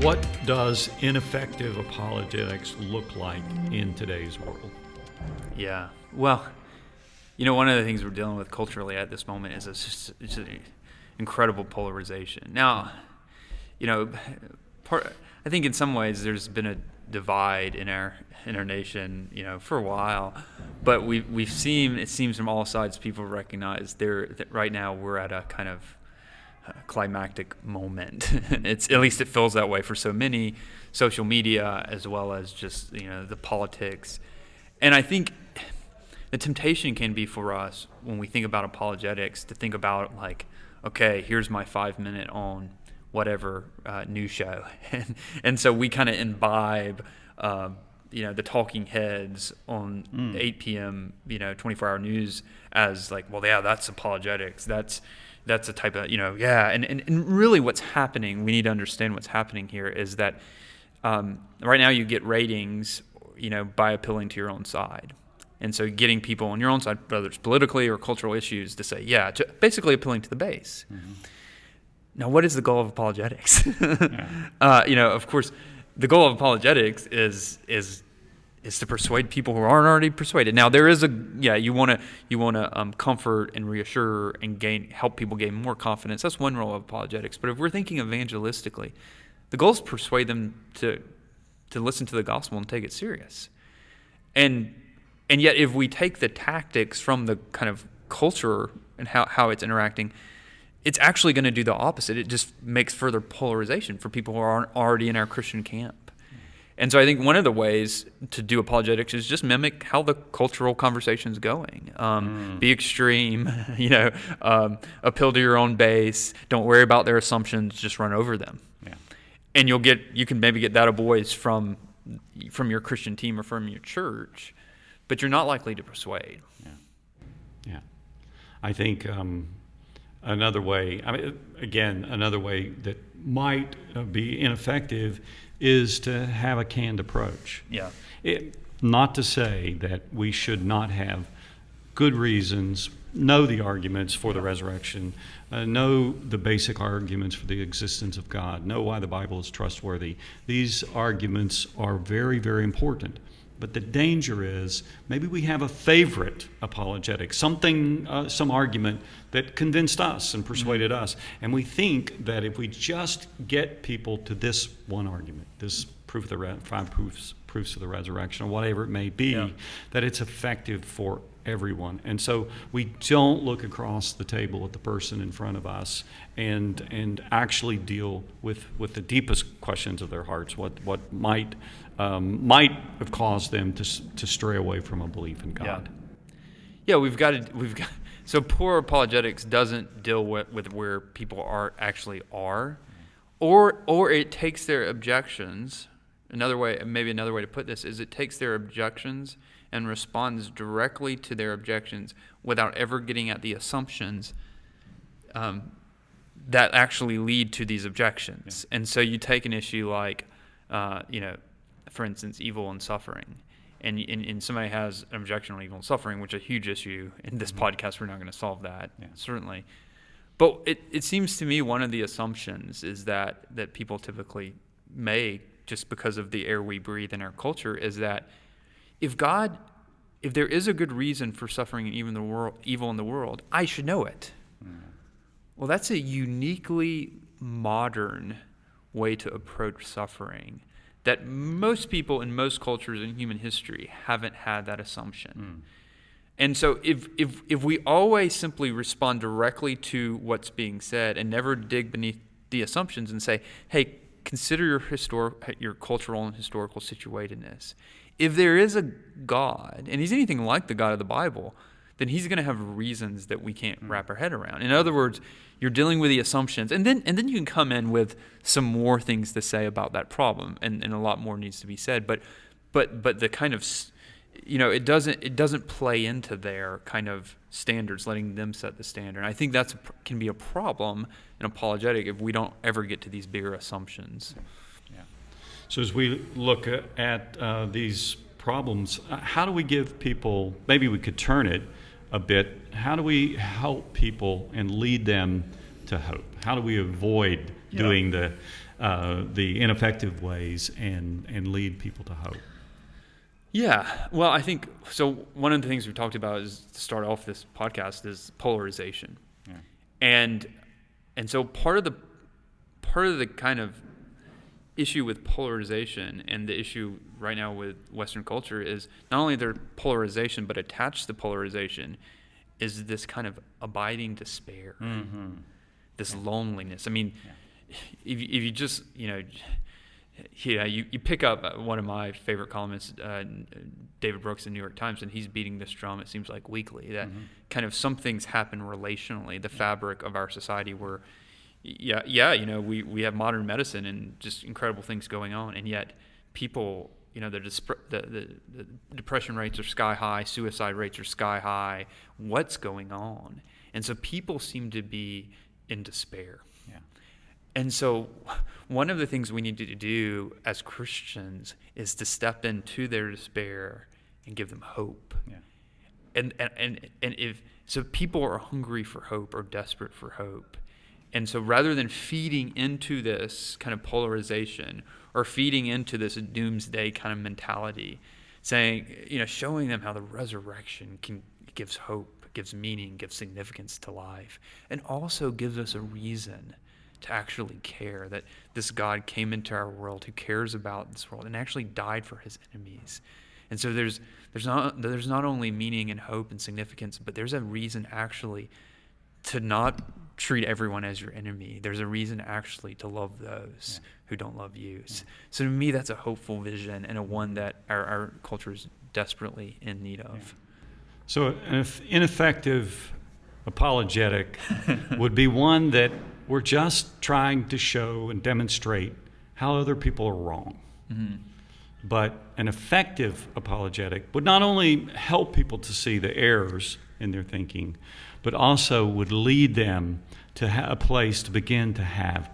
What does ineffective apologetics look like in today's world? Yeah. Well, one of the things we're dealing with culturally at this moment is it's an incredible polarization. Now, I think in some ways there's been a divide in our nation, for a while, but it seems from all sides people recognize that right now we're at a kind of climactic moment. At least it feels that way for so many, social media as well as just the politics. And I think the temptation can be for us when we think about apologetics to think about like, okay, here's my 5 minute on whatever news show, and so we kind of imbibe the talking heads on 8 p.m. 24-hour news as like, well, yeah, that's apologetics. That's a type of, and really what's happening, we need to understand what's happening here is that right now you get ratings, by appealing to your own side. And so getting people on your own side, whether it's politically or cultural issues, to say, basically appealing to the base. Mm-hmm. Now, what is the goal of apologetics? Of course, the goal of apologetics is to persuade people who aren't already persuaded. Now, there is you want to comfort and reassure and help people gain more confidence. That's one role of apologetics. But if we're thinking evangelistically, the goal is to persuade them to listen to the gospel and take it serious. And yet, if we take the tactics from the kind of culture and how it's interacting, it's actually going to do the opposite. It just makes further polarization for people who aren't already in our Christian camp. And so I think one of the ways to do apologetics is just mimic how the cultural conversation is going. Be extreme, appeal to your own base. Don't worry about their assumptions. Just run over them. Yeah. And you can maybe get that a voice from your Christian team or from your church, but you're not likely to persuade. Yeah. I think another way that might be ineffective is to have a canned approach. Yeah. Not to say that we should not have good reasons, know the arguments for the resurrection, know the basic arguments for the existence of God, know why the Bible is trustworthy. These arguments are very, very important. But the danger is maybe we have a favorite apologetic, some argument that convinced us and persuaded us. And we think that if we just get people to this one argument, this proof of the five proofs of the resurrection, or whatever it may be, that it's effective for everyone. And so we don't look across the table at the person in front of us and actually deal with the deepest questions of their hearts, what might have caused them to stray away from a belief in God. Yeah, we've got so poor apologetics doesn't deal with where people actually are, or it takes their objections. Another way to put this is it takes their objections and responds directly to their objections without ever getting at the assumptions that actually lead to these objections. Yeah. And so you take an issue like, for instance, evil and suffering, and somebody has an objection on evil and suffering, which is a huge issue. In this podcast, we're not going to solve that, certainly. But it seems to me one of the assumptions is that people typically make, just because of the air we breathe in our culture, is that if there is a good reason for suffering and evil in the world, I should know it. Mm. Well, that's a uniquely modern way to approach suffering that most people in most cultures in human history haven't had that assumption. Mm. And so if we always simply respond directly to what's being said and never dig beneath the assumptions and say, hey, consider your cultural and historical situatedness. If there is a God, and he's anything like the God of the Bible, then he's going to have reasons that we can't wrap our head around. In other words, you're dealing with the assumptions, and then you can come in with some more things to say about that problem, and a lot more needs to be said. But the kind of, it doesn't play into their kind of standards, letting them set the standard. And I think that can be a problem in apologetic if we don't ever get to these bigger assumptions. Yeah. So as we look at these problems, how do we give people, maybe we could turn it a bit, how do we help people and lead them to hope? How do we avoid doing the the ineffective ways and lead people to hope. Yeah, well, I think so. One of the things we talked about is to start off this podcast is polarization, and so part of the kind of issue with polarization and the issue right now with Western culture is not only their polarization, but attached to polarization is this kind of abiding despair, this loneliness. I mean, if you just you pick up one of my favorite columnists, David Brooks in New York Times, and he's beating this drum, it seems like weekly, that kind of some things happen relationally, the fabric of our society where, we have modern medicine and just incredible things going on, and yet people, the depression rates are sky high, suicide rates are sky high. What's going on? And so people seem to be in despair. And so one of the things we need to do as Christians is to step into their despair and give them hope. And if so, people are hungry for hope or desperate for hope. And so rather than feeding into this kind of polarization or feeding into this doomsday kind of mentality, saying, showing them how the resurrection gives hope, gives meaning, gives significance to life, and also gives us a reason to actually care that this God came into our world who cares about this world and actually died for his enemies. And so there's not only meaning and hope and significance, but there's a reason actually to not treat everyone as your enemy. There's a reason actually to love those who don't love you. So to me, that's a hopeful vision and a one that our culture is desperately in need of. So an ineffective apologetic would be one that we're just trying to show and demonstrate how other people are wrong. But an effective apologetic would not only help people to see the errors in their thinking, but also would lead them to a place to begin to have